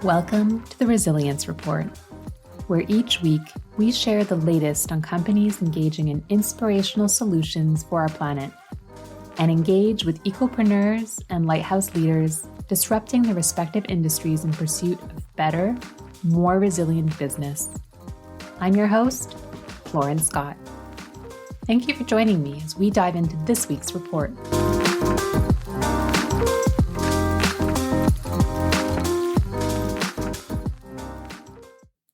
Welcome to the Resilience Report, where each week we share the latest on companies engaging in inspirational solutions for our planet and engage with ecopreneurs and lighthouse leaders disrupting their respective industries in pursuit of better, more resilient business. I'm your host, Lauren Scott. Thank you for joining me as we dive into this week's report.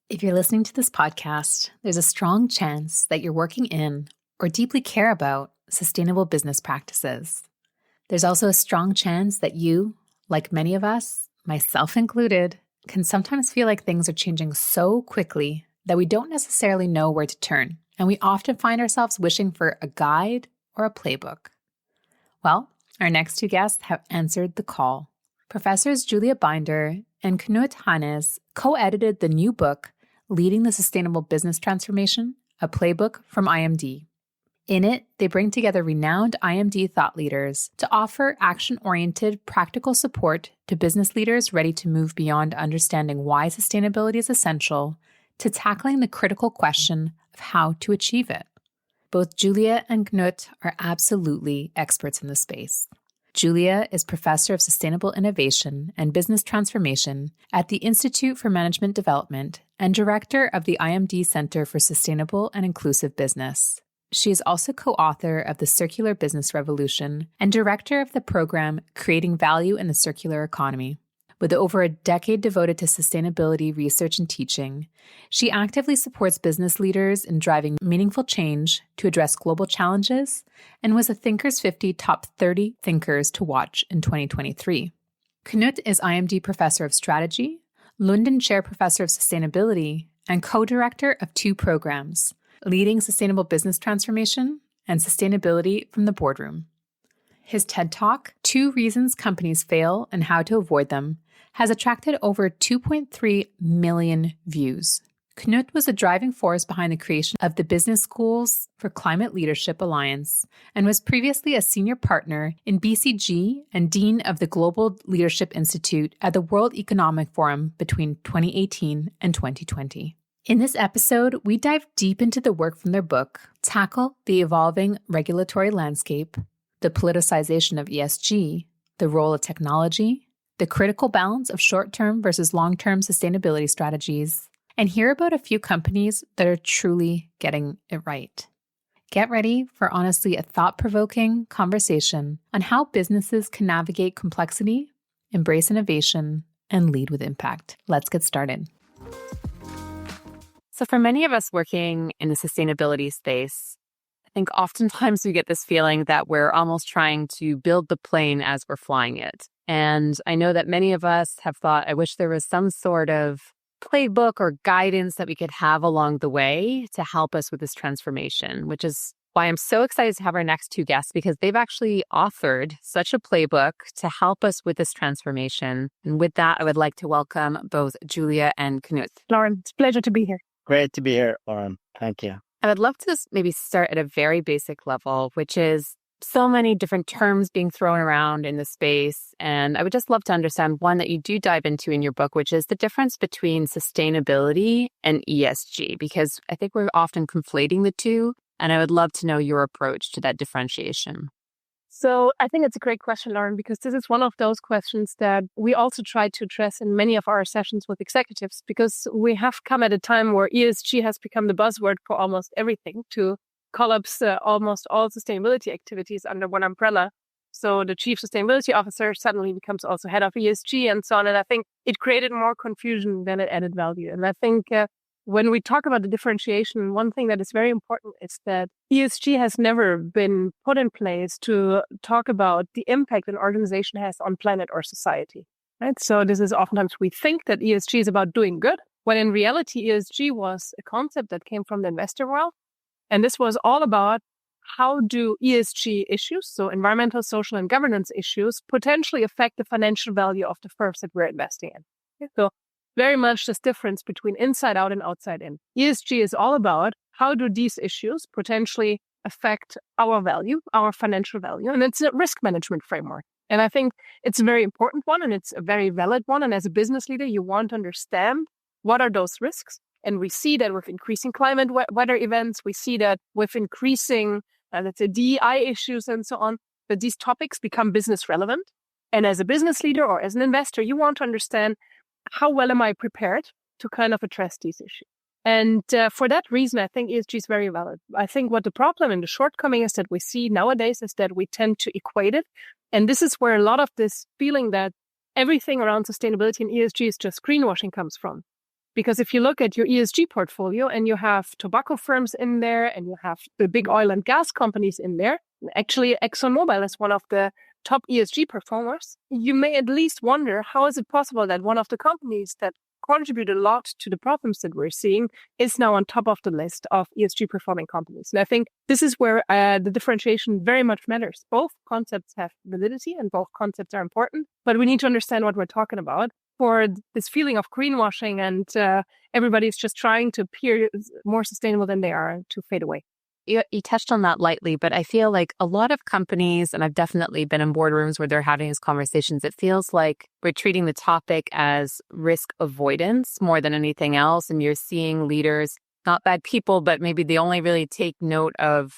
If you're listening to this podcast, there's a strong chance that you're working in or deeply care about sustainable business practices. There's also a strong chance that you, like many of us, myself included, can sometimes feel like things are changing so quickly that we don't necessarily know where to turn, and we often find ourselves wishing for a guide or a playbook. Well, our next two guests have answered the call. Professors Julia Binder and Knut Haanaes co-edited the new book, Leading the Sustainable Business Transformation, a playbook from IMD. In it, they bring together renowned IMD thought leaders to offer action-oriented practical support to business leaders ready to move beyond understanding why sustainability is essential to tackling the critical question of how to achieve it. Both Julia and Knut are absolutely experts in the space. Julia is Professor of Sustainable Innovation and Business Transformation at the Institute for Management Development and Director of the IMD Center for Sustainable and Inclusive Business. She is also co-author of The Circular Business Revolution and director of the program Creating Value in the Circular Economy. With over a decade devoted to sustainability research and teaching, she actively supports business leaders in driving meaningful change to address global challenges and was a Thinkers 50 Top 30 Thinkers to Watch in 2023. Knut is IMD Professor of Strategy, Lundin Chair Professor of Sustainability, and co-director of two programs, Leading Sustainable Business Transformation and Sustainability from the Boardroom. His TED Talk, 2 Reasons Companies Fail and How to Avoid Them, has attracted over 2.3 million views. Knut was the driving force behind the creation of the Business Schools for Climate Leadership Alliance and was previously a senior partner in BCG and Dean of the Global Leadership Institute at the World Economic Forum between 2018 and 2020. In this episode, we dive deep into the work from their book, tackle the evolving regulatory landscape, the politicization of ESG, the role of technology, the critical balance of short-term versus long-term sustainability strategies, and hear about a few companies that are truly getting it right. Get ready for honestly a thought-provoking conversation on how businesses can navigate complexity, embrace innovation, and lead with impact. Let's get started. So for many of us working in the sustainability space, I think oftentimes we get this feeling that we're almost trying to build the plane as we're flying it. And I know that many of us have thought, I wish there was some sort of playbook or guidance that we could have along the way to help us with this transformation, which is why I'm so excited to have our next two guests, because they've actually authored such a playbook to help us with this transformation. And with that, I would like to welcome both Julia and Knut. Lauren, it's a pleasure to be here. Great to be here, Lauren. Thank you. I would love to just maybe start at a very basic level, which is so many different terms being thrown around in the space. And I would just love to understand one that you do dive into in your book, which is the difference between sustainability and ESG, because I think we're often conflating the two. And I would love to know your approach to that differentiation. So I think it's a great question, Lauren, because this is one of those questions that we also try to address in many of our sessions with executives, because we have come at a time where ESG has become the buzzword for almost everything to collapse almost all sustainability activities under one umbrella. So the chief sustainability officer suddenly becomes also head of ESG and so on. And I think it created more confusion than it added value. And I think when we talk about the differentiation, one thing that is very important is that ESG has never been put in place to talk about the impact an organization has on planet or society. Right? So this is oftentimes we think that ESG is about doing good, when in reality, ESG was a concept that came from the investor world. And this was all about how do ESG issues, so environmental, social, and governance issues, potentially affect the financial value of the firms that we're investing in. Okay? So very much this difference between inside out and outside in. ESG is all about how do these issues potentially affect our value, our financial value, and it's a risk management framework. And I think it's a very important one and it's a very valid one. And as a business leader, you want to understand what are those risks. And we see that with increasing climate weather events, we see that with increasing, let's say, DEI issues and so on, that these topics become business relevant. And as a business leader or as an investor, you want to understand how well am I prepared to kind of address these issues. And for that reason, I think ESG is very valid. I think what the problem and the shortcoming is that we see nowadays is that we tend to equate it. And this is where a lot of this feeling that everything around sustainability and ESG is just greenwashing comes from. Because if you look at your ESG portfolio and you have tobacco firms in there and you have the big oil and gas companies in there, actually ExxonMobil is one of the top ESG performers, you may at least wonder, how is it possible that one of the companies that contribute a lot to the problems that we're seeing is now on top of the list of ESG performing companies? And I think this is where the differentiation very much matters. Both concepts have validity and both concepts are important, but we need to understand what we're talking about for this feeling of greenwashing and everybody's just trying to appear more sustainable than they are to fade away. You touched on that lightly, but I feel like a lot of companies, and I've definitely been in boardrooms where they're having these conversations, it feels like we're treating the topic as risk avoidance more than anything else. And you're seeing leaders, not bad people, but maybe they only really take note of,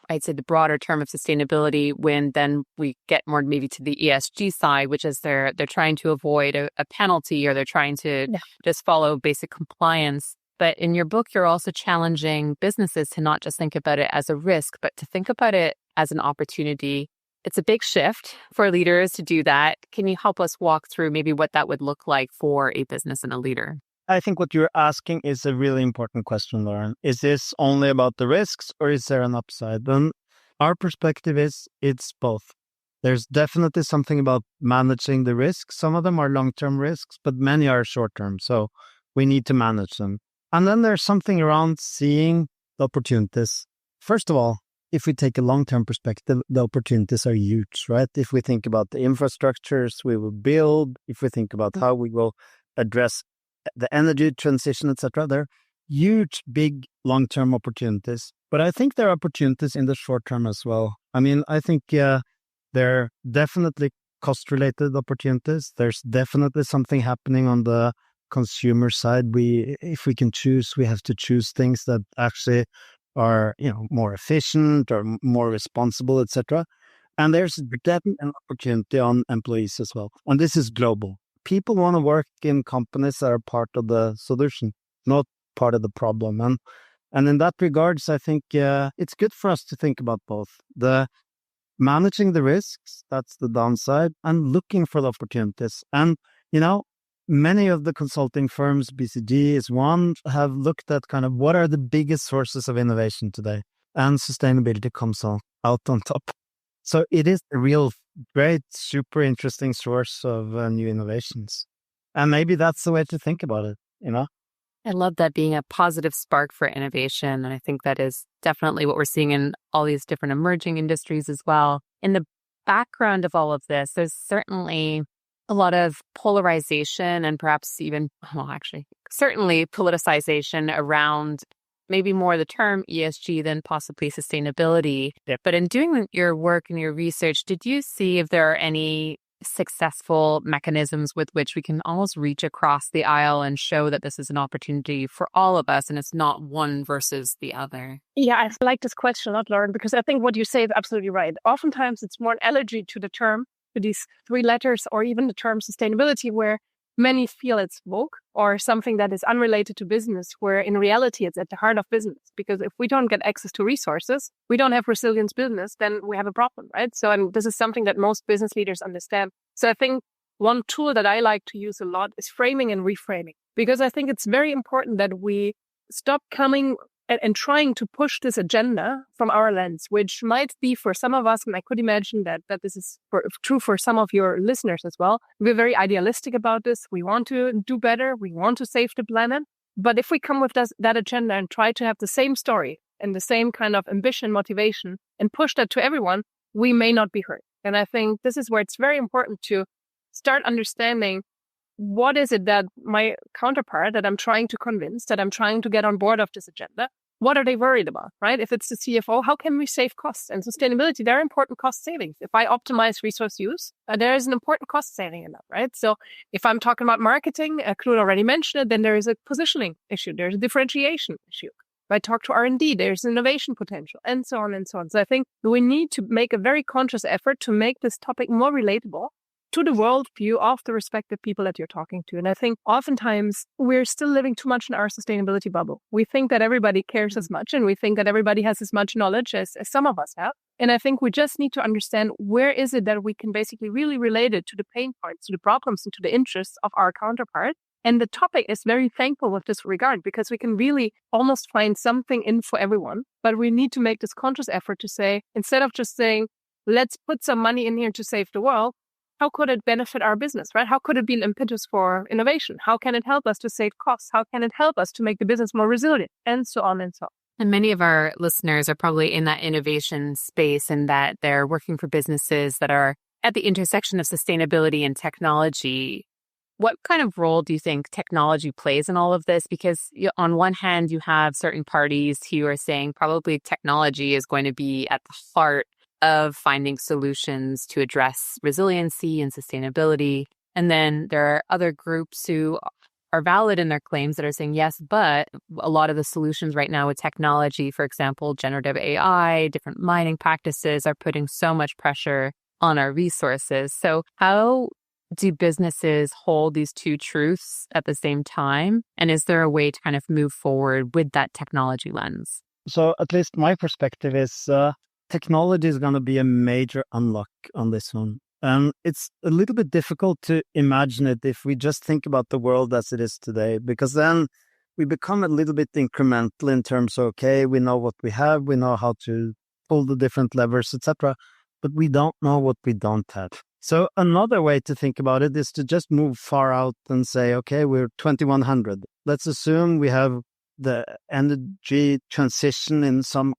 I'd say, the broader term of sustainability when then we get more maybe to the ESG side, which is they're trying to avoid a penalty or they're trying to just follow basic compliance. But in your book, you're also challenging businesses to not just think about it as a risk, but to think about it as an opportunity. It's a big shift for leaders to do that. Can you help us walk through maybe what that would look like for a business and a leader? I think what you're asking is a really important question, Lauren. Is this only about the risks or is there an upside? Then our perspective is it's both. There's definitely something about managing the risks. Some of them are long-term risks, but many are short-term. So we need to manage them. And then there's something around seeing the opportunities. First of all, if we take a long-term perspective, the opportunities are huge, right? If we think about the infrastructures we will build, if we think about how we will address the energy transition, etc., there are huge, big, long-term opportunities. But I think there are opportunities in the short term as well. I mean, I think there are definitely cost-related opportunities. There's definitely something happening on the consumer side. If we can choose, we have to choose things that actually are, more efficient or more responsible, etc. And there's definitely an opportunity on employees as well. And this is global. People want to work in companies that are part of the solution, not part of the problem. And in that regards, I think it's good for us to think about both. The managing the risks, that's the downside, and looking for the opportunities. And, many of the consulting firms, BCG is one, have looked at kind of what are the biggest sources of innovation today. And sustainability comes out on top. So it is a real great, super interesting source of new innovations. And maybe that's the way to think about it, I love that being a positive spark for innovation. And I think that is definitely what we're seeing in all these different emerging industries as well. In the background of all of this, there's certainly a lot of polarization and perhaps even, certainly politicization around maybe more the term ESG than possibly sustainability. Yep. But in doing your work and your research, did you see if there are any successful mechanisms with which we can almost reach across the aisle and show that this is an opportunity for all of us and it's not one versus the other? Yeah, I like this question a lot, Lauren, because I think what you say is absolutely right. Oftentimes it's more an allergy to the term, to these three letters, or even the term sustainability, where many feel it's woke or something that is unrelated to business, where in reality it's at the heart of business. Because if we don't get access to resources, we don't have resilience business, then we have a problem, right? So, and this is something that most business leaders understand. So I think one tool that I like to use a lot is framing and reframing, because I think it's very important that we stop coming and trying to push this agenda from our lens, which might be for some of us, and I could imagine that this is true for some of your listeners as well. We're very idealistic about this. We want to do better. We want to save the planet. But if we come with that agenda and try to have the same story and the same kind of ambition, motivation, and push that to everyone, we may not be heard. And I think this is where it's very important to start understanding what is it that my counterpart that I'm trying to convince, that I'm trying to get on board of this agenda, what are they worried about, right? If it's the CFO, how can we save costs? And sustainability, there are important cost savings. If I optimize resource use, there is an important cost saving in that, right? So if I'm talking about marketing, Knut already mentioned it, then there is a positioning issue. There's a differentiation issue. If I talk to R&D, there's innovation potential, and so on and so on. So I think we need to make a very conscious effort to make this topic more relatable to the worldview of the respective people that you're talking to. And I think oftentimes we're still living too much in our sustainability bubble. We think that everybody cares as much, and we think that everybody has as much knowledge as some of us have. And I think we just need to understand where is it that we can basically really relate it to the pain points, to the problems, and to the interests of our counterpart. And the topic is very thankful with this regard, because we can really almost find something in for everyone. But we need to make this conscious effort to say, instead of just saying, let's put some money in here to save the world, how could it benefit our business, right? How could it be an impetus for innovation? How can it help us to save costs? How can it help us to make the business more resilient? And so on and so on. And many of our listeners are probably in that innovation space, and that they're working for businesses that are at the intersection of sustainability and technology. What kind of role do you think technology plays in all of this? Because on one hand, you have certain parties who are saying probably technology is going to be at the heart of finding solutions to address resiliency and sustainability. And then there are other groups who are valid in their claims that are saying, yes, but a lot of the solutions right now with technology, for example, generative AI, different mining practices, are putting so much pressure on our resources. So how do businesses hold these two truths at the same time? And is there a way to kind of move forward with that technology lens? So at least my perspective is technology is going to be a major unlock on this one. And it's a little bit difficult to imagine it if we just think about the world as it is today, because then we become a little bit incremental in terms of, okay, we know what we have, we know how to pull the different levers, etc., but we don't know what we don't have. So another way to think about it is to just move far out and say, okay, we're 2100. Let's assume we have the energy transition in some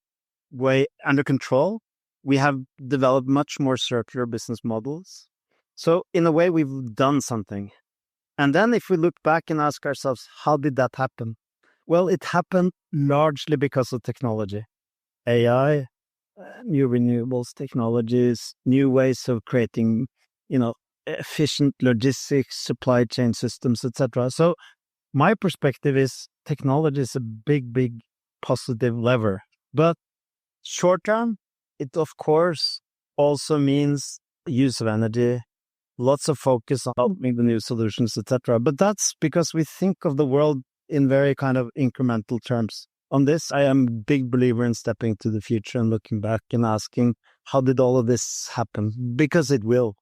way under control. We have developed much more circular business models. So in a way, we've done something. And then if we look back and ask ourselves, how did that happen? Well, it happened largely because of technology. AI, new renewables technologies, new ways of creating, efficient logistics, supply chain systems, etc. So my perspective is technology is a big, big positive lever. But short term, it of course also means use of energy, lots of focus on developing the new solutions, etc. But that's because we think of the world in very kind of incremental terms. On this, I am a big believer in stepping to the future and looking back and asking, how did all of this happen? Because it will.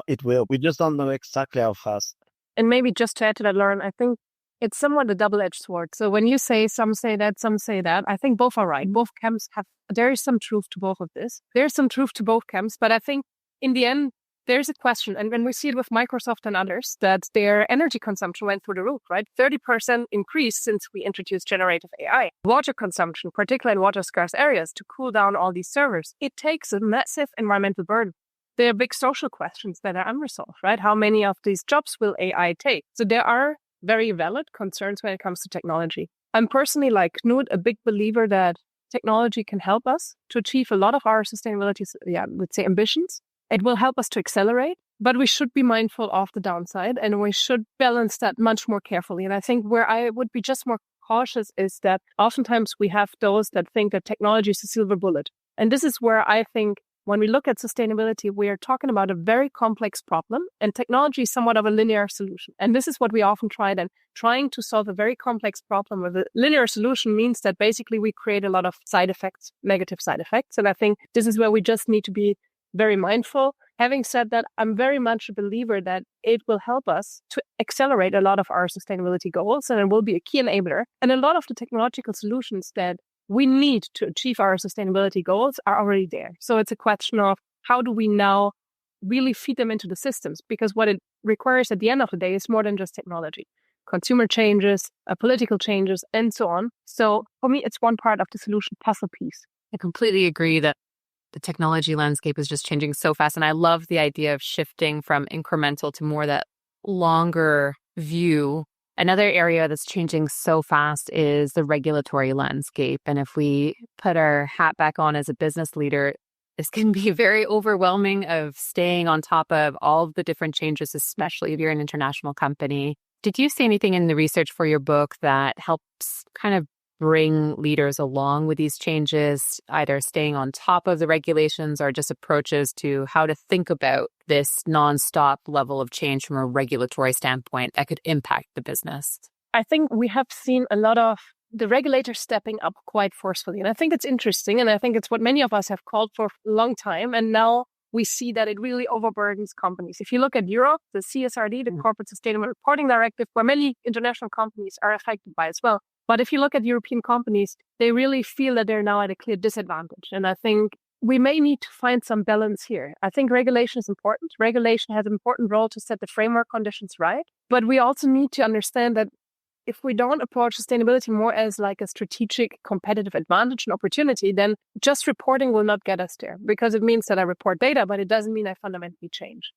It will. We just don't know exactly how fast. And maybe just to add to that, Lauren, I think it's somewhat a double-edged sword. So when you say some say that, some say that, I think both are right. Both camps there is some truth to both of this. There's some truth to both camps, but I think in the end, there's a question. And when we see it with Microsoft and others, that their energy consumption went through the roof, right? 30% increase since we introduced generative AI. Water consumption, particularly in water-scarce areas, to cool down all these servers. It takes a massive environmental burden. There are big social questions that are unresolved, right? How many of these jobs will AI take? So there are very valid concerns when it comes to technology. I'm personally, like Knut, a big believer that technology can help us to achieve a lot of our sustainability, ambitions. It will help us to accelerate, but we should be mindful of the downside, and we should balance that much more carefully. And I think where I would be just more cautious is that oftentimes we have those that think that technology is a silver bullet. And this is where I think when we look at sustainability, we are talking about a very complex problem, and technology is somewhat of a linear solution. And this is what we often try then. Trying to solve a very complex problem with a linear solution means that basically we create a lot of side effects, negative side effects. And I think this is where we just need to be very mindful. Having said that, I'm very much a believer that it will help us to accelerate a lot of our sustainability goals, and it will be a key enabler. And a lot of the technological solutions that we need to achieve our sustainability goals are already there. So it's a question of how do we now really feed them into the systems? Because what it requires at the end of the day is more than just technology. Consumer changes, political changes, and so on. So for me, it's one part of the solution puzzle piece. I completely agree that the technology landscape is just changing so fast. And I love the idea of shifting from incremental to more that longer view Another area that's changing so fast is the regulatory landscape. And if we put our hat back on as a business leader, this can be very overwhelming of staying on top of all of the different changes, especially if you're an international company. Did you see anything in the research for your book that helps kind of bring leaders along with these changes, either staying on top of the regulations or just approaches to how to think about this nonstop level of change from a regulatory standpoint that could impact the business? I think we have seen a lot of the regulators stepping up quite forcefully. And I think it's interesting. And I think it's what many of us have called for a long time. And now we see that it really overburdens companies. If you look at Europe, the CSRD, the Corporate Sustainable Reporting Directive, where many international companies are affected by as well. But if you look at European companies, they really feel that they're now at a clear disadvantage. And I think we may need to find some balance here. I think regulation is important. Regulation has an important role to set the framework conditions right. But we also need to understand that if we don't approach sustainability more as like a strategic competitive advantage and opportunity, then just reporting will not get us there, because it means that I report data, but it doesn't mean I fundamentally change.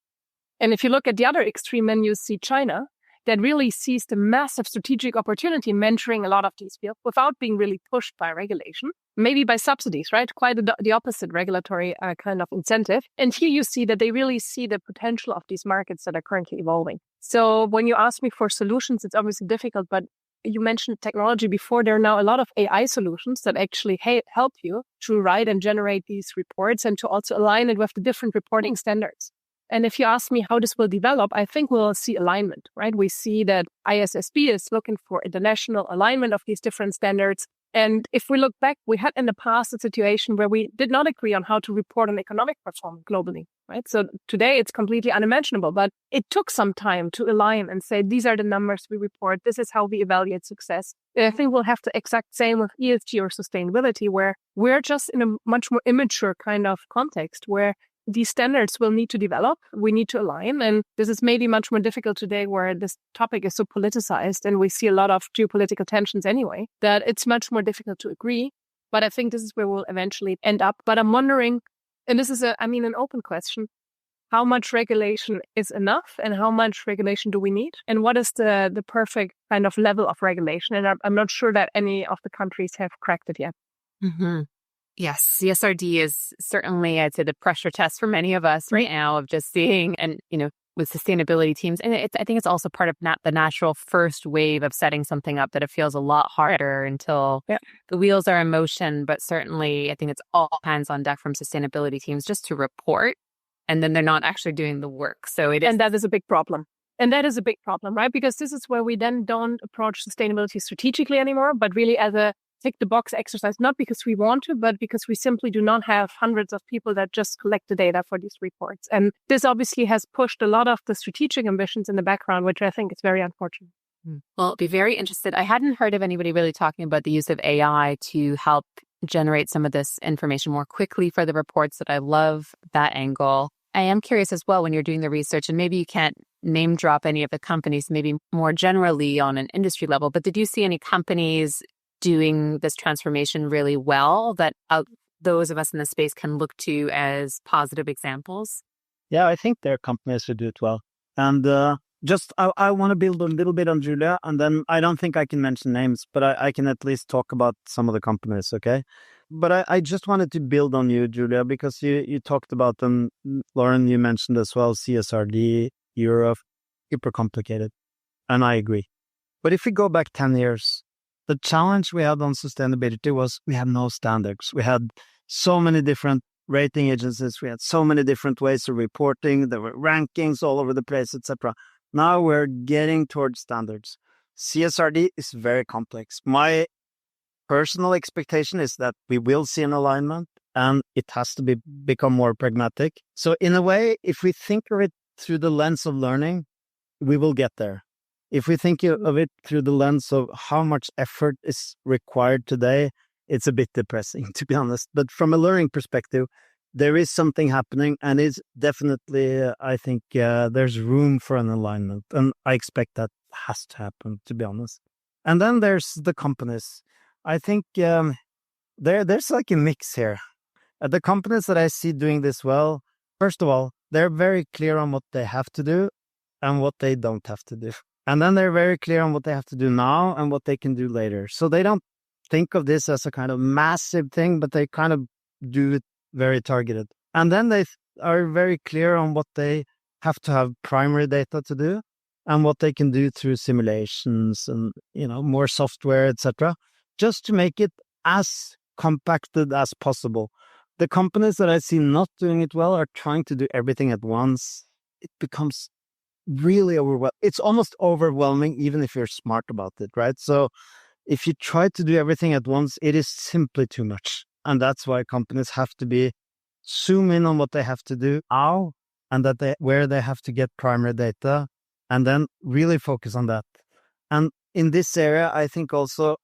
And if you look at the other extreme, then you see China, that really sees the massive strategic opportunity in mentoring a lot of these fields without being really pushed by regulation, maybe by subsidies, right? Quite the opposite regulatory kind of incentive. And here you see that they really see the potential of these markets that are currently evolving. So when you ask me for solutions, it's obviously difficult, but you mentioned technology before. There are now a lot of AI solutions that actually help you to write and generate these reports and to also align it with the different reporting standards. And if you ask me how this will develop, I think we'll see alignment, right? We see that ISSB is looking for international alignment of these different standards. And if we look back, we had in the past a situation where we did not agree on how to report on economic performance globally, right? So today it's completely unimaginable, but it took some time to align and say, these are the numbers we report. This is how we evaluate success. And I think we'll have the exact same with ESG or sustainability, where we're just in a much more immature kind of context where these standards will need to develop. We need to align. And this is maybe much more difficult today where this topic is so politicized and we see a lot of geopolitical tensions anyway, that it's much more difficult to agree. But I think this is where we'll eventually end up. But I'm wondering, and this is an open question, how much regulation is enough and how much regulation do we need? And what is the perfect kind of level of regulation? And I'm not sure that any of the countries have cracked it yet. Mm-hmm. Yes, CSRD is certainly, I'd say, the pressure test for many of us right now of just seeing, and, with sustainability teams. And I think it's also part of the natural first wave of setting something up that it feels a lot harder until the wheels are in motion. But certainly, I think it's all hands on deck from sustainability teams just to report. And then they're not actually doing the work. So it is. And that is a big problem. And that is a big problem, right? Because this is where we then don't approach sustainability strategically anymore, but really as a tick the box exercise, not because we want to, but because we simply do not have hundreds of people that just collect the data for these reports. And this obviously has pushed a lot of the strategic ambitions in the background, which I think is very unfortunate. Well, I'd be very interested. I hadn't heard of anybody really talking about the use of AI to help generate some of this information more quickly for the reports, that I love that angle. I am curious as well, when you're doing the research, and maybe you can't name drop any of the companies, maybe more generally on an industry level, but did you see any companies doing this transformation really well that those of us in the space can look to as positive examples? Yeah, I think there are companies who do it well. And I want to build a little bit on Julia, and then I don't think I can mention names, but I can at least talk about some of the companies, okay? But I just wanted to build on you, Julia, because you talked about them. Lauren, you mentioned as well, CSRD, Europe, super complicated. And I agree. But if we go back 10 years, the challenge we had on sustainability was we had no standards. We had so many different rating agencies. We had so many different ways of reporting. There were rankings all over the place, etc. Now we're getting towards standards. CSRD is very complex. My personal expectation is that we will see an alignment and it has to become more pragmatic. So in a way, if we think of it through the lens of learning, we will get there. If we think of it through the lens of how much effort is required today, it's a bit depressing, to be honest. But from a learning perspective, there is something happening, and it's definitely, I think, there's room for an alignment. And I expect that has to happen, to be honest. And then there's the companies. I think there's like a mix here. The companies that I see doing this well, first of all, they're very clear on what they have to do and what they don't have to do. And then they're very clear on what they have to do now and what they can do later. So they don't think of this as a kind of massive thing, but they kind of do it very targeted. And then they are very clear on what they have to have primary data to do and what they can do through simulations and, more software, etc., just to make it as compacted as possible. The companies that I see not doing it well are trying to do everything at once. It becomes really overwhelming. It's almost overwhelming, even if you're smart about it, right? So if you try to do everything at once, it is simply too much. And that's why companies have to zoom in on what they have to do now and where they have to get primary data and then really focus on that. And in this area, I think also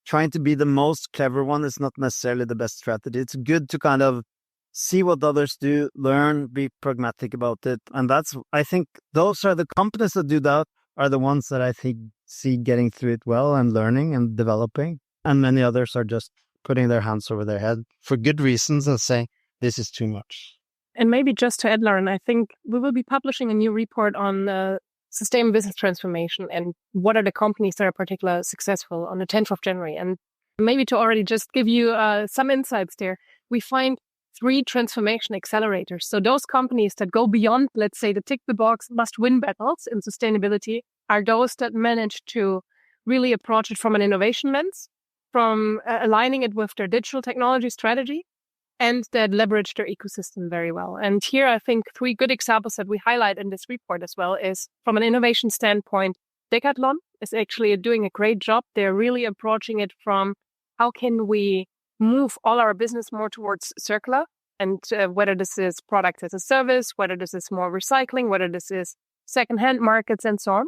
trying to be the most clever one is not necessarily the best strategy. It's good to kind of see what others do, learn, be pragmatic about it. And I think those are the companies that do that are the ones that I think see getting through it well and learning and developing. And many others are just putting their hands over their head for good reasons and saying, this is too much. And maybe just to add, Lauren, I think we will be publishing a new report on sustainable business transformation and what are the companies that are particularly successful on the 10th of January. And maybe to already just give you some insights there, we find 3 transformation accelerators. So those companies that go beyond, let's say, the tick the box must-win battles in sustainability are those that manage to really approach it from an innovation lens, from aligning it with their digital technology strategy, and that leverage their ecosystem very well. And here, I think 3 good examples that we highlight in this report as well is from an innovation standpoint, Decathlon is actually doing a great job. They're really approaching it from how can we move all our business more towards circular, and whether this is product as a service, whether this is more recycling, whether this is secondhand markets and so on.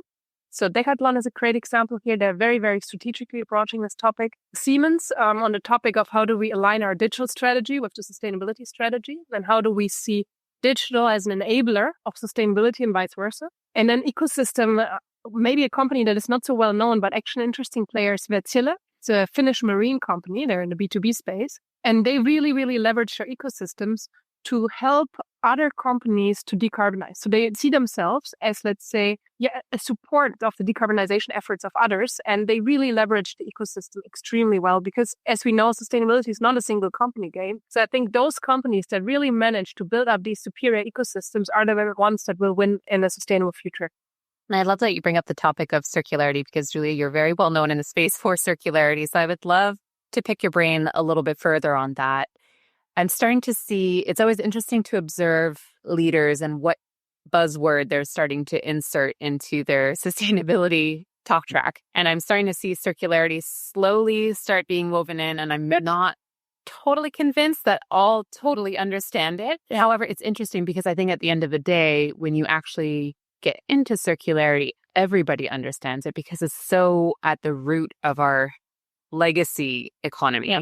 So Decathlon is a great example here. They're very, very strategically approaching this topic. Siemens on the topic of how do we align our digital strategy with the sustainability strategy, and how do we see digital as an enabler of sustainability and vice versa. And then ecosystem, maybe a company that is not so well known, but actually interesting players, Wärtsilä. It's a Finnish marine company. They're in the B2B space. And they really, really leverage their ecosystems to help other companies to decarbonize. So they see themselves as, let's say, a support of the decarbonization efforts of others. And they really leverage the ecosystem extremely well because, as we know, sustainability is not a single company game. So I think those companies that really manage to build up these superior ecosystems are the ones that will win in a sustainable future. And I love that you bring up the topic of circularity because, Julia, you're very well known in the space for circularity. So I would love to pick your brain a little bit further on that. I'm starting to see, it's always interesting to observe leaders and what buzzword they're starting to insert into their sustainability talk track. And I'm starting to see circularity slowly start being woven in, and I'm not totally convinced that all totally understand it. However, it's interesting because I think at the end of the day, when you actually get into circularity, everybody understands it because it's so at the root of our legacy economy. Yeah.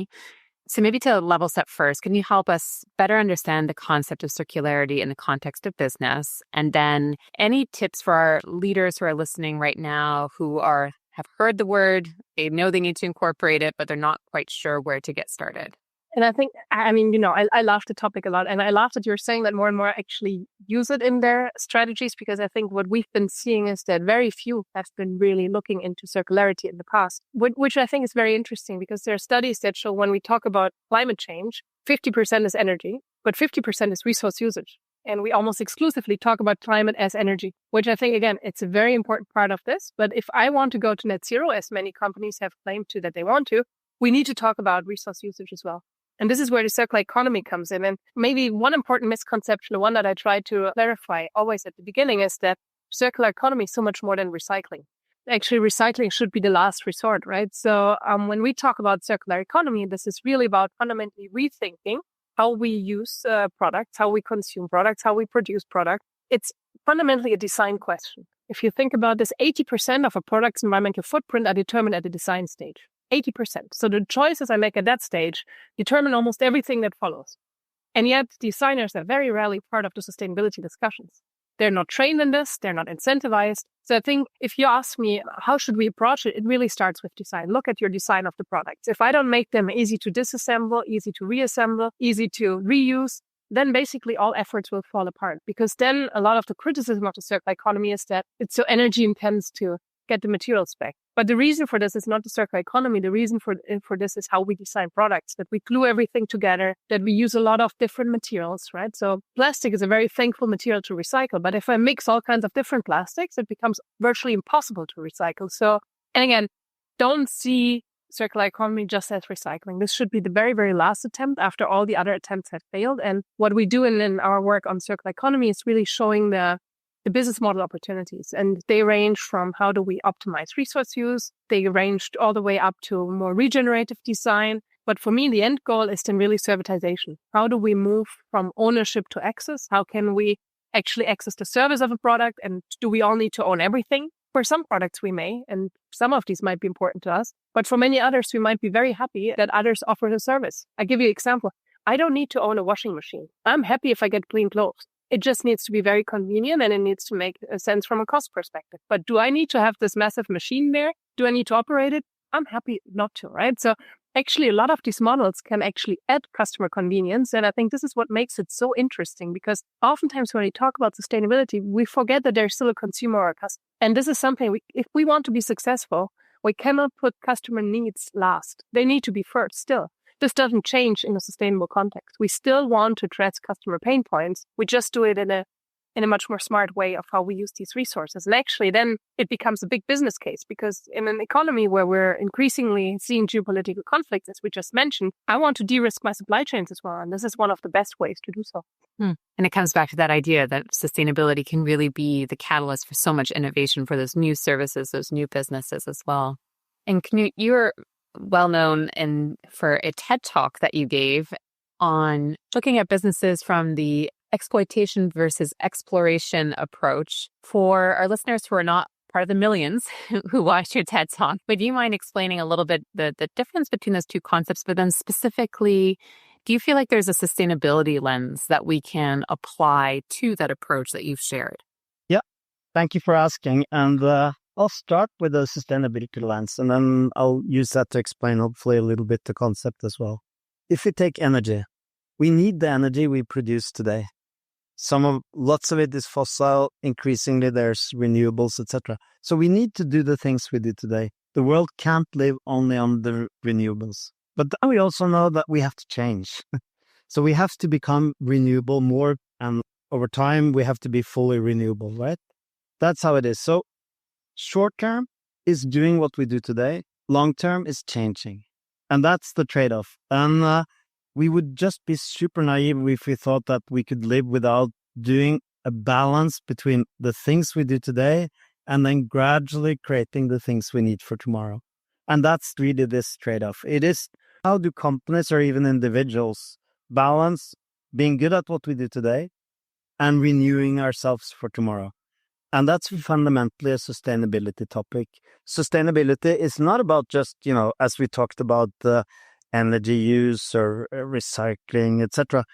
So maybe to level set first, can you help us better understand the concept of circularity in the context of business? And then any tips for our leaders who are listening right now who have heard the word, they know they need to incorporate it, but they're not quite sure where to get started? And I think, I love the topic a lot. And I love that you're saying that more and more actually use it in their strategies, because I think what we've been seeing is that very few have been really looking into circularity in the past, which I think is very interesting because there are studies that show when we talk about climate change, 50% is energy, but 50% is resource usage. And we almost exclusively talk about climate as energy, which I think, again, it's a very important part of this. But if I want to go to net zero, as many companies have claimed to that they want to, we need to talk about resource usage as well. And this is where the circular economy comes in. And maybe one important misconception, the one that I try to clarify always at the beginning, is that circular economy is so much more than recycling. Actually, recycling should be the last resort, right? So when we talk about circular economy, this is really about fundamentally rethinking how we use products, how we consume products, how we produce products. It's fundamentally a design question. If you think about this, 80% of a product's environmental footprint are determined at the design stage. 80%. So the choices I make at that stage determine almost everything that follows. And yet designers are very rarely part of the sustainability discussions. They're not trained in this. They're not incentivized. So I think if you ask me, how should we approach it? It really starts with design. Look at your design of the products. If I don't make them easy to disassemble, easy to reassemble, easy to reuse, then basically all efforts will fall apart. Because then a lot of the criticism of the circular economy is that it's so energy intense to get the materials back. But the reason for this is not the circular economy. The reason for this is how we design products, that we glue everything together, that we use a lot of different materials, right? So plastic is a very thankful material to recycle. But if I mix all kinds of different plastics, it becomes virtually impossible to recycle. So, and again, don't see circular economy just as recycling. This should be the very, very last attempt after all the other attempts have failed. And what we do in our work on circular economy is really showing the business model opportunities. And they range from how do we optimize resource use? They ranged all the way up to more regenerative design. But for me, the end goal is then really servitization. How do we move from ownership to access? How can we actually access the service of a product? And do we all need to own everything? For some products we may, and some of these might be important to us. But for many others, we might be very happy that others offer the service. I give you an example. I don't need to own a washing machine. I'm happy if I get clean clothes. It just needs to be very convenient and it needs to make sense from a cost perspective. But do I need to have this massive machine there? Do I need to operate it? I'm happy not to, right? So actually, a lot of these models can actually add customer convenience. And I think this is what makes it so interesting, because oftentimes when we talk about sustainability, we forget that there's still a consumer or a customer. And this is something, if we want to be successful, we cannot put customer needs last. They need to be first still. This doesn't change in a sustainable context. We still want to address customer pain points. We just do it in a much more smart way of how we use these resources. And actually, then it becomes a big business case, because in an economy where we're increasingly seeing geopolitical conflicts, as we just mentioned, I want to de-risk my supply chains as well. And this is one of the best ways to do so. And it comes back to that idea that sustainability can really be the catalyst for so much innovation for those new services, those new businesses as well. And Knut, you're well known for a TED Talk that you gave on looking at businesses from the exploitation versus exploration approach. For our listeners who are not part of the millions who watched your TED Talk, would you mind explaining a little bit the difference between those two concepts? But then specifically, do you feel like there's a sustainability lens that we can apply to that approach that you've shared? Yeah, thank you for asking. And I'll start with the sustainability lens, and then I'll use that to explain hopefully a little bit the concept as well. If we take energy, we need the energy we produce today. Lots of it is fossil. Increasingly, there's renewables, etc. So we need to do the things we do today. The world can't live only on the renewables. But then we also know that we have to change. So we have to become renewable more, and over time, we have to be fully renewable, right? That's how it is. So short term is doing what we do today. Long term is changing. And that's the trade-off. And we would just be super naive if we thought that we could live without doing a balance between the things we do today and then gradually creating the things we need for tomorrow. And that's really this trade-off. It is, how do companies or even individuals balance being good at what we do today and renewing ourselves for tomorrow? And that's fundamentally a sustainability topic. Sustainability is not about just, as we talked about, the energy use or recycling, etc.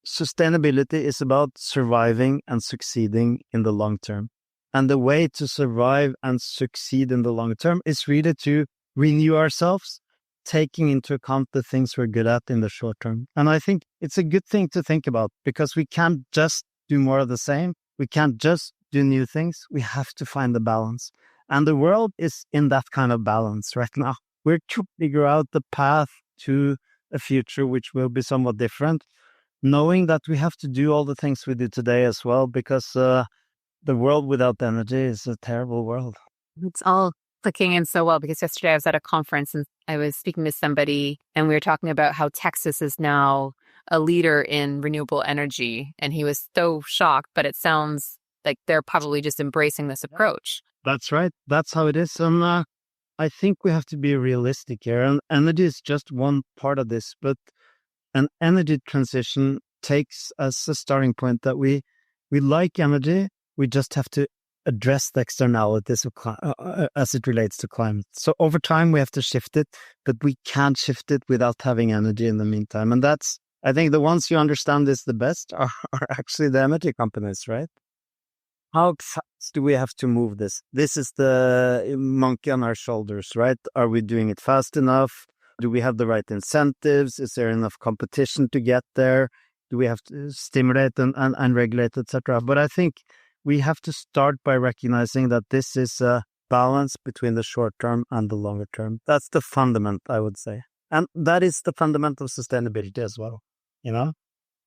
Sustainability is about surviving and succeeding in the long term. And the way to survive and succeed in the long term is really to renew ourselves, taking into account the things we're good at in the short term. And I think it's a good thing to think about, because we can't just do more of the same. We can't just do new things. We have to find the balance. And the world is in that kind of balance right now. We're to figure out the path to a future which will be somewhat different, knowing that we have to do all the things we do today as well, because the world without energy is a terrible world. It's all clicking in so well, because yesterday I was at a conference and I was speaking to somebody and we were talking about how Texas is now a leader in renewable energy. And he was so shocked, but it sounds like they're probably just embracing this approach. That's right. That's how it is. And I think we have to be realistic here. And energy is just one part of this, but an energy transition takes as a starting point that we like energy. We just have to address the externalities of as it relates to climate. So over time, we have to shift it, but we can't shift it without having energy in the meantime. And that's, I think the ones who understand this the best are actually the energy companies, right? How fast do we have to move this? This is the monkey on our shoulders, right? Are we doing it fast enough? Do we have the right incentives? Is there enough competition to get there? Do we have to stimulate and regulate, etc.? But I think we have to start by recognizing that this is a balance between the short term and the longer term. That's the fundament, I would say. And that is the fundament of sustainability as well, you know?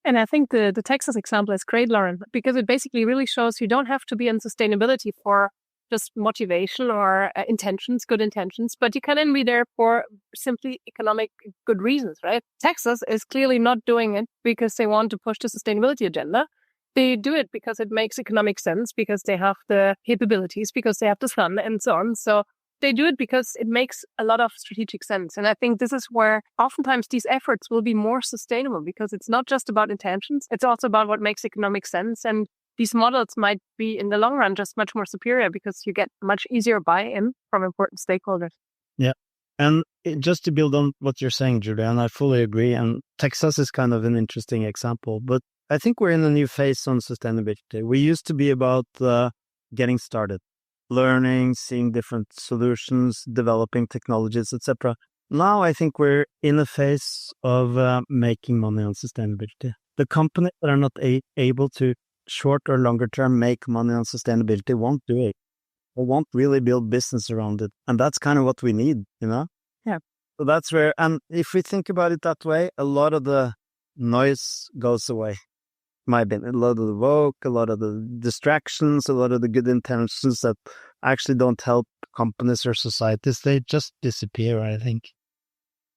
And I think the Texas example is great, Lauren, because it basically really shows you don't have to be in sustainability for just motivation or intentions, good intentions, but you can be there for simply economic good reasons, right? Texas is clearly not doing it because they want to push the sustainability agenda. They do it because it makes economic sense, because they have the capabilities, because they have the sun and so on. So they do it because it makes a lot of strategic sense. And I think this is where oftentimes these efforts will be more sustainable, because it's not just about intentions. It's also about what makes economic sense. And these models might be in the long run just much more superior because you get much easier buy-in from important stakeholders. Yeah. And just to build on what you're saying, Julian, I fully agree. And Texas is kind of an interesting example, but I think we're in a new phase on sustainability. We used to be about getting started, learning, seeing different solutions, developing technologies, etc. Now I think we're in a phase of making money on sustainability. The companies that are not able to short or longer term make money on sustainability won't do it. Or won't really build business around it. And that's kind of what we need, you know? Yeah. So that's where, and if we think about it that way, a lot of the noise goes away. Might be a lot of the woke, a lot of the distractions, a lot of the good intentions that actually don't help companies or societies, they just disappear, I think.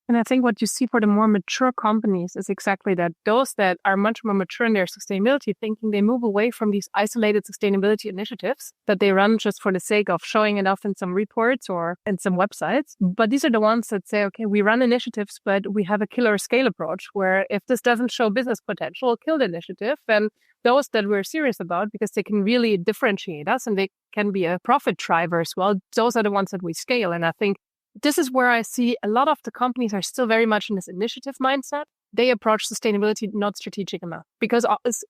And I think what you see for the more mature companies is exactly that. Those that are much more mature in their sustainability thinking, they move away from these isolated sustainability initiatives that they run just for the sake of showing it off in some reports or in some websites. But these are the ones that say, okay, we run initiatives, but we have a killer scale approach where if this doesn't show business potential, we'll kill the initiative. And those that we're serious about, because they can really differentiate us and they can be a profit driver as well, those are the ones that we scale. And I think this is where I see a lot of the companies are still very much in this initiative mindset. They approach sustainability not strategic enough because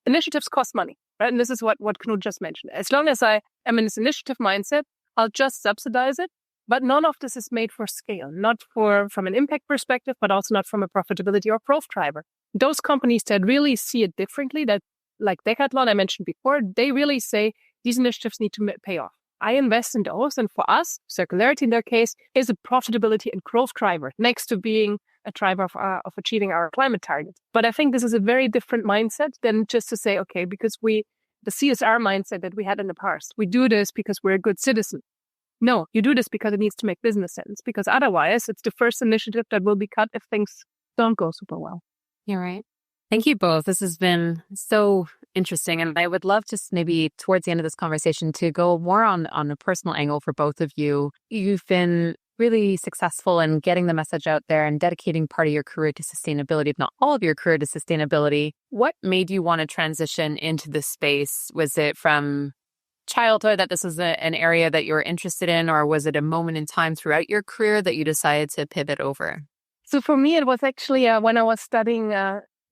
initiatives cost money, right? And this is what Knut just mentioned. As long as I am in this initiative mindset, I'll just subsidize it. But none of this is made for scale, not from an impact perspective, but also not from a profitability or growth driver. Those companies that really see it differently, that like Decathlon I mentioned before, they really say these initiatives need to pay off. I invest in those. And for us, circularity in their case is a profitability and growth driver next to being a driver of achieving our climate targets. But I think this is a very different mindset than just to say, okay, because the CSR mindset that we had in the past, we do this because we're a good citizen. No, you do this because it needs to make business sense, because otherwise it's the first initiative that will be cut if things don't go super well. You're right. Thank you both. This has been so interesting. And I would love to maybe towards the end of this conversation to go more on a personal angle for both of you. You've been really successful in getting the message out there and dedicating part of your career to sustainability, if not all of your career to sustainability. What made you want to transition into this space? Was it from childhood that this was an area that you were interested in, or was it a moment in time throughout your career that you decided to pivot over? So for me, it was actually when I was studying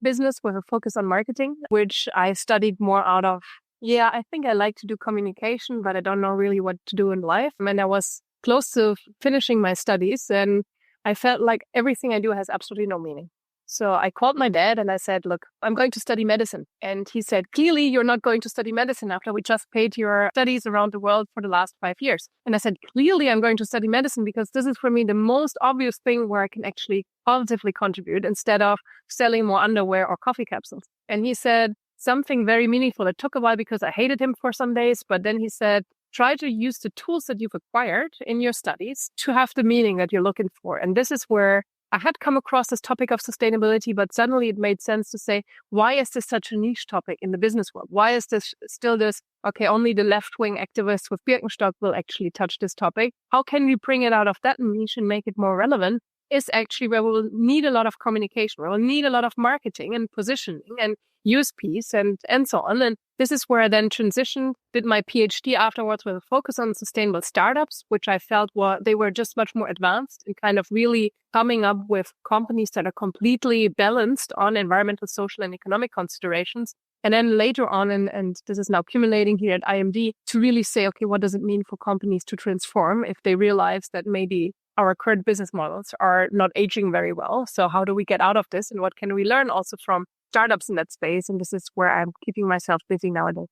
business with a focus on marketing, which I studied more out of, I think I like to do communication, but I don't know really what to do in life. And I was close to finishing my studies and I felt like everything I do has absolutely no meaning. So I called my dad and I said, look, I'm going to study medicine. And he said, clearly, you're not going to study medicine after we just paid your studies around the world for the last 5 years. And I said, clearly, I'm going to study medicine because this is for me the most obvious thing where I can actually positively contribute instead of selling more underwear or coffee capsules. And he said something very meaningful. It took a while because I hated him for some days. But then he said, try to use the tools that you've acquired in your studies to have the meaning that you're looking for. And this is where I had come across this topic of sustainability, but suddenly it made sense to say, why is this such a niche topic in the business world? Why is this still this, okay, only the left-wing activists with Birkenstock will actually touch this topic? How can we bring it out of that niche and make it more relevant? Is actually where we'll need a lot of communication, where we'll need a lot of marketing and positioning and USPs and so on. And this is where I then transitioned, did my PhD afterwards with a focus on sustainable startups, which I felt they were just much more advanced in kind of really coming up with companies that are completely balanced on environmental, social, and economic considerations. And then later on, and this is now accumulating here at IMD, to really say, okay, what does it mean for companies to transform if they realize that maybe our current business models are not aging very well? So how do we get out of this? And what can we learn also from startups in that space? And this is where I'm keeping myself busy nowadays.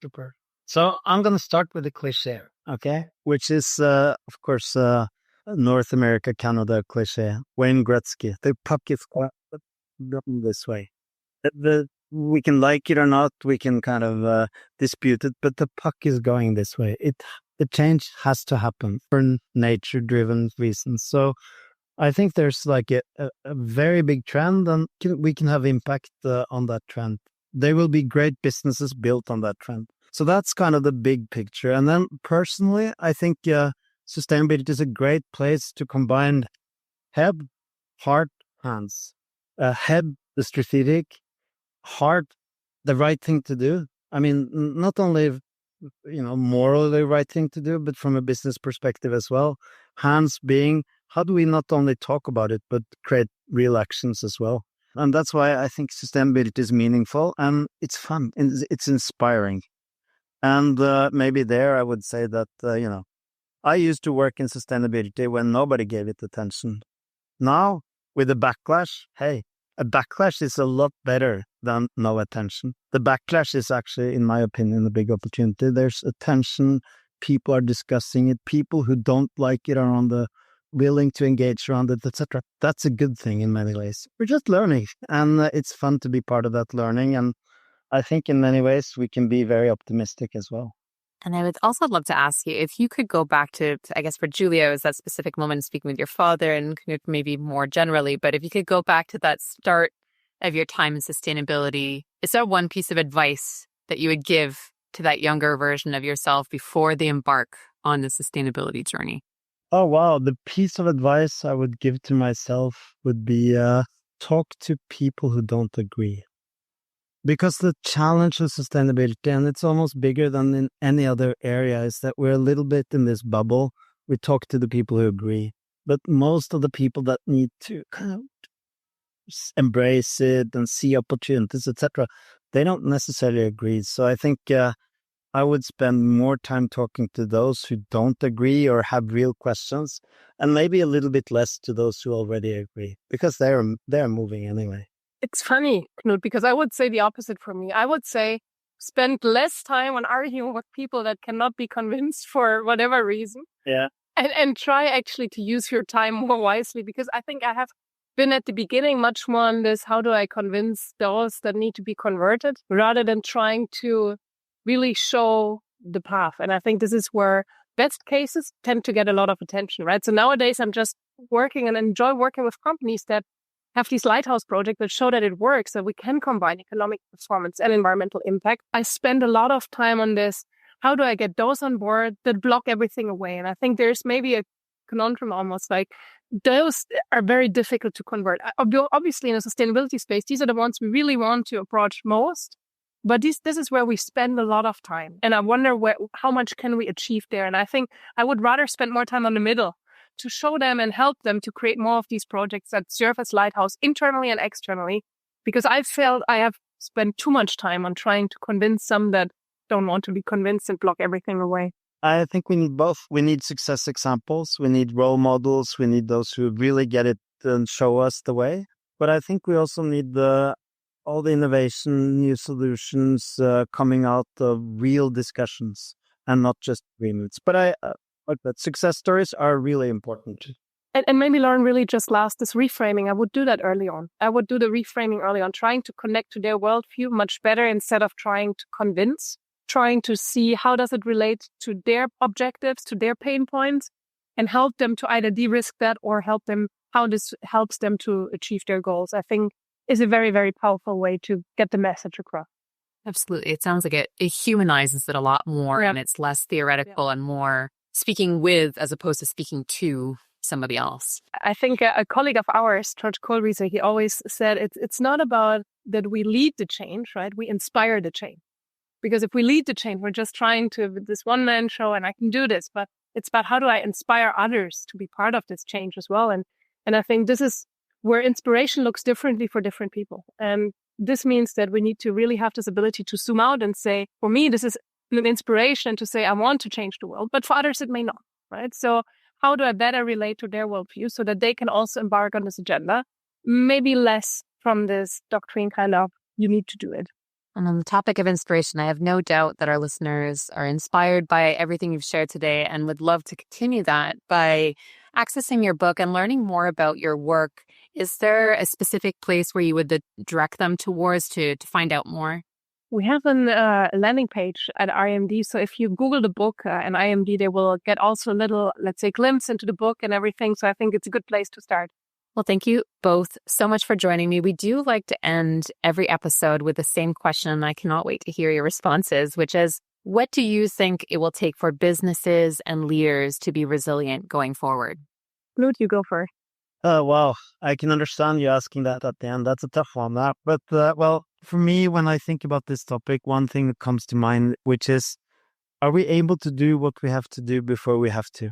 Super. So I'm going to start with a cliche. okay? Which is, of course, North America, Canada cliche. Wayne Gretzky, the puck is going this way. We can like it or not, we can kind of dispute it, but the puck is going this way. The change has to happen for nature-driven reasons. So I think there's like a very big trend, and we can have impact on that trend. There will be great businesses built on that trend. So that's kind of the big picture. And then personally, I think sustainability is a great place to combine head, heart, hands. Head, the strategic, heart, the right thing to do. I mean, not only morally the right thing to do, but from a business perspective as well. Hands being, how do we not only talk about it, but create real actions as well? And that's why I think sustainability is meaningful and it's fun and it's inspiring. And maybe there I would say that, I used to work in sustainability when nobody gave it attention. Now, with the backlash, hey, a backlash is a lot better than no attention. The backlash is actually, in my opinion, a big opportunity. There's attention, people are discussing it, people who don't like it are willing to engage around it, etc. That's a good thing in many ways. We're just learning, and it's fun to be part of that learning. And I think in many ways we can be very optimistic as well. And I would also love to ask you if you could go back to, I guess for Julia, it was that specific moment speaking with your father and maybe more generally, but if you could go back to that start of your time in sustainability, is there one piece of advice that you would give to that younger version of yourself before they embark on the sustainability journey? Oh, wow. The piece of advice I would give to myself would be talk to people who don't agree. Because the challenge of sustainability, and it's almost bigger than in any other area, is that we're a little bit in this bubble. We talk to the people who agree. But most of the people that need to kind of embrace it and see opportunities, etc., they don't necessarily agree. So I think I would spend more time talking to those who don't agree or have real questions, and maybe a little bit less to those who already agree, because they're moving anyway. It's funny, Knut, because I would say the opposite for me. I would say spend less time on arguing with people that cannot be convinced for whatever reason. Yeah. And try actually to use your time more wisely, because I think I have been at the beginning much more on this, how do I convince those that need to be converted, rather than trying to really show the path. And I think this is where best cases tend to get a lot of attention, right? So nowadays I'm just working and enjoy working with companies that have these lighthouse projects that show that it works, that we can combine economic performance and environmental impact. I spend a lot of time on this. How do I get those on board that block everything away? And I think there's maybe a conundrum almost, like those are very difficult to convert. Obviously in a sustainability space, these are the ones we really want to approach most. But this is where we spend a lot of time. And I wonder how much can we achieve there? And I think I would rather spend more time on the middle to show them and help them to create more of these projects that serve as lighthouse internally and externally, because I felt I have spent too much time on trying to convince some that don't want to be convinced and block everything away. I think we need both. We need success examples. We need role models. We need those who really get it and show us the way. But I think we also need all the innovation, new solutions coming out of real discussions and not just agreements. But but success stories are really important. And maybe Lauren, really just this reframing. I would do that early on. I would do the reframing early on, trying to connect to their worldview much better instead of trying to convince, trying to see how does it relate to their objectives, to their pain points, and help them to either de-risk that or help them how this helps them to achieve their goals. I think is a very, very powerful way to get the message across. Absolutely. It sounds like it humanizes it a lot more, and it's less theoretical and more speaking with as opposed to speaking to somebody else. I think a colleague of ours, George Kohlrieser, he always said it's not about that we lead the change, right? We inspire the change. Because if we lead the change, we're just trying to this one-man show and I can do this. But it's about how do I inspire others to be part of this change as well. And I think this is where inspiration looks differently for different people. And this means that we need to really have this ability to zoom out and say, for me, this is an inspiration to say, I want to change the world, but for others, it may not, right? So how do I better relate to their worldview so that they can also embark on this agenda? Maybe less from this doctrine kind of, you need to do it. And on the topic of inspiration, I have no doubt that our listeners are inspired by everything you've shared today and would love to continue that by accessing your book and learning more about your work. Is there a specific place where you would direct them towards to find out more? We have a landing page at IMD. So if you Google the book and IMD, they will get also a little, let's say, glimpse into the book and everything. So I think it's a good place to start. Well, thank you both so much for joining me. We do like to end every episode with the same question, and I cannot wait to hear your responses, which is, what do you think it will take for businesses and leaders to be resilient going forward? Knut, you go first. Wow. I can understand you asking that at the end. That's a tough one. But for me, when I think about this topic, one thing that comes to mind, which is, are we able to do what we have to do before we have to?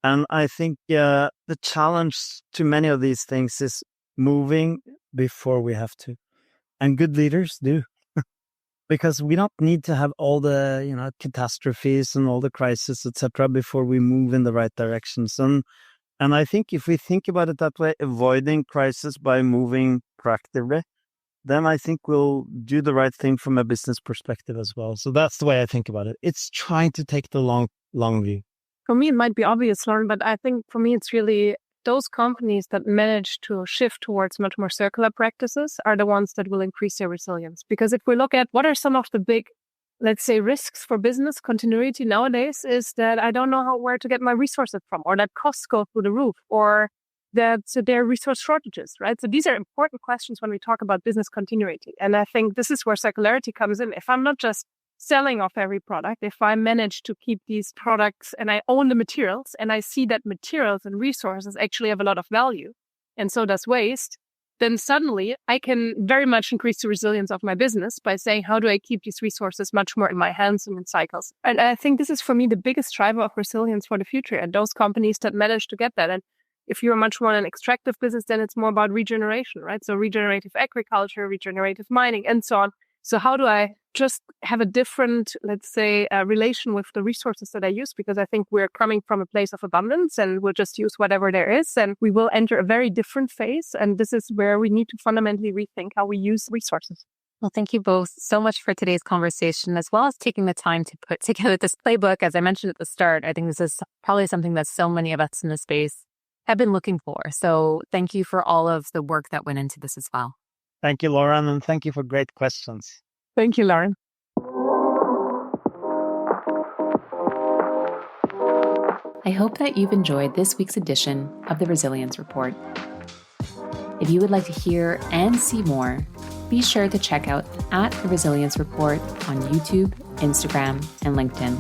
And I think the challenge to many of these things is moving before we have to. And good leaders do. Because we don't need to have all the, catastrophes and all the crises, etc., before we move in the right directions. And I think if we think about it that way, avoiding crisis by moving proactively, then I think we'll do the right thing from a business perspective as well. So that's the way I think about it. It's trying to take the long view. For me, it might be obvious, Lauren, but I think for me, it's really those companies that manage to shift towards much more circular practices are the ones that will increase their resilience. Because if we look at what are some of the big, let's say, risks for business continuity nowadays, is that I don't know where to get my resources from, or that costs go through the roof, or that there are resource shortages, right? So these are important questions when we talk about business continuity. And I think this is where circularity comes in. If I'm not just selling off every product, if I manage to keep these products and I own the materials and I see that materials and resources actually have a lot of value, and so does waste, then suddenly I can very much increase the resilience of my business by saying, how do I keep these resources much more in my hands and in cycles? And I think this is, for me, the biggest driver of resilience for the future, and those companies that manage to get that. And if you're much more an extractive business, then it's more about regeneration, right? So regenerative agriculture, regenerative mining, and so on. So how do I just have a different, let's say, relation with the resources that I use? Because I think we're coming from a place of abundance and we'll just use whatever there is. And we will enter a very different phase. And this is where we need to fundamentally rethink how we use resources. Well, thank you both so much for today's conversation, as well as taking the time to put together this playbook. As I mentioned at the start, I think this is probably something that so many of us in the space have been looking for. So thank you for all of the work that went into this as well. Thank you, Lauren, and thank you for great questions. Thank you, Lauren. I hope that you've enjoyed this week's edition of the Resilience Report. If you would like to hear and see more, be sure to check out @The Resilience Report on YouTube, Instagram, and LinkedIn.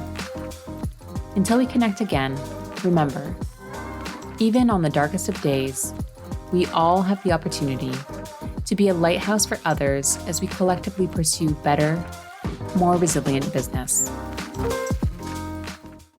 Until we connect again, remember, even on the darkest of days, we all have the opportunity to be a lighthouse for others as we collectively pursue better, more resilient business.